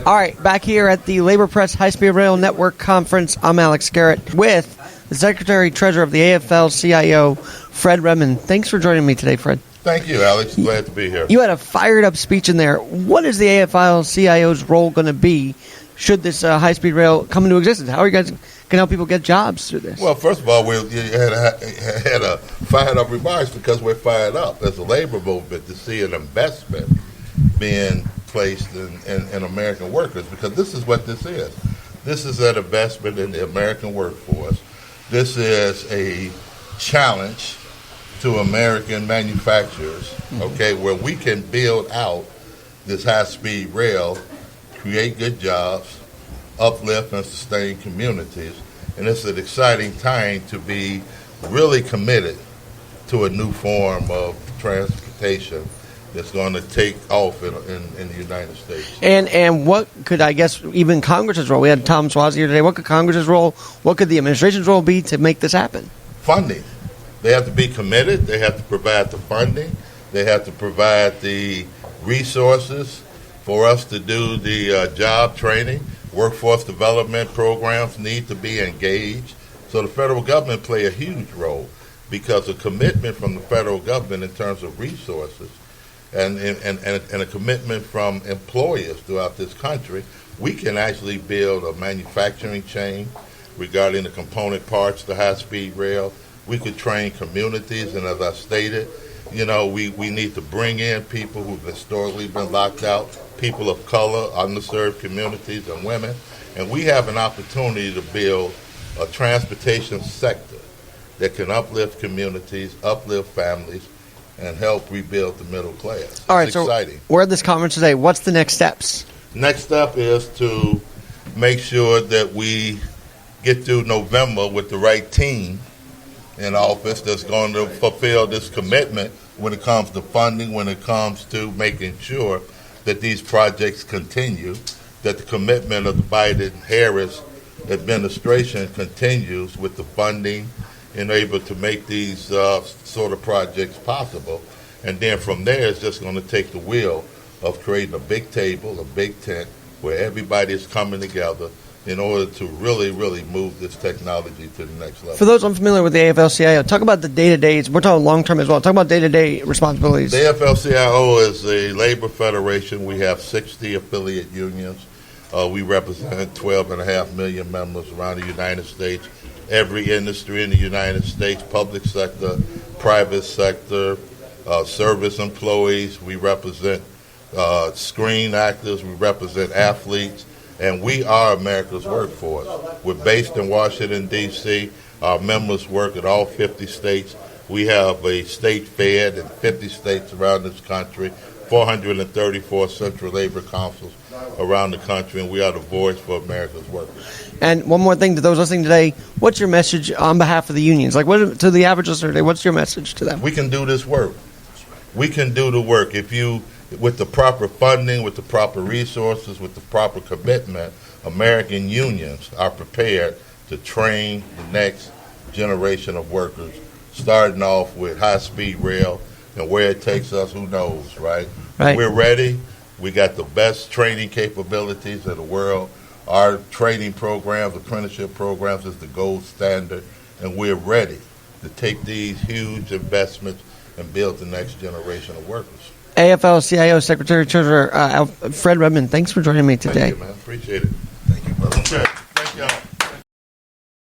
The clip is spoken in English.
All right, back here at the LaborPress High-Speed Rail Network Conference, I'm Alex Garrett with the Secretary-Treasurer of the AFL-CIO, Fred Redmond. Thanks for joining me today, Fred. Thank you, Alex. Glad to be here. You had a fired-up speech in there. What is the AFL-CIO's role going to be should this high-speed rail come into existence? How are you guys going to help people get jobs through this? Well, first of all, we had a fired-up remarks because we're fired up as a labor movement to see an investment being placed in American workers, because this is what this is. This is an investment in the American workforce. This is a challenge to American manufacturers, okay, where we can build out this high-speed rail, create good jobs, uplift and sustain communities, and it's an exciting time to be really committed to a new form of transportation that's going to take off in the United States. And what could, I guess, even Congress's role? We had Tom Suozzi here today. What could Congress's role, what could the administration's role be to make this happen? Funding. They have to be committed. They have to provide the funding. They have to provide the resources for us to do the job training. Workforce development programs need to be engaged. So the federal government play a huge role, because a commitment from the federal government in terms of resources and a commitment from employers throughout this country, we can actually build a manufacturing chain regarding the component parts, the high-speed rail. We could train communities, and as I stated, you know, we need to bring in people who've historically been locked out, people of color, underserved communities, and women. And we have an opportunity to build a transportation sector that can uplift communities, uplift families, and help rebuild the middle class. All right, it's exciting. So we're at this conference today. What's the next steps? Next step is to make sure that we get through November with the right team in office that's going to fulfill this commitment when it comes to funding, when it comes to making sure that these projects continue, that the commitment of the Biden-Harris administration continues with the funding and able to make these sort of projects possible. And then from there, it's just going to take the wheel of creating a big table, a big tent, where everybody is coming together in order to really, really move this technology to the next level. For those unfamiliar with the AFL-CIO, talk about the day-to-days. We're talking long-term as well. Talk about day-to-day responsibilities. The AFL-CIO is a labor federation. We have 60 affiliate unions. We represent 12.5 million members around the United States. Every industry in the United States, public sector, private sector, service employees. We represent screen actors. We represent athletes. And we are America's workforce. We're based in Washington, D.C. Our members work at all 50 states. We have a state fed in 50 states around this country, 434 central labor councils around the country, and we are the voice for America's workers. And one more thing to those listening today, what's your message on behalf of the unions? Like, what to the average listener today, what's your message to them? We can do this work. We can do the work. If you, with the proper funding, with the proper resources, with the proper commitment, American unions are prepared to train the next generation of workers, starting off with high-speed rail, and where it takes us, who knows, right? We're ready. We got the best training capabilities in the world. Our training programs, apprenticeship programs, is the gold standard, and we're ready to take these huge investments and build the next generation of workers. AFL-CIO Secretary-Treasurer Fred Redmond, thanks for joining me today. Thank you, man. Appreciate it. Thank you, brother.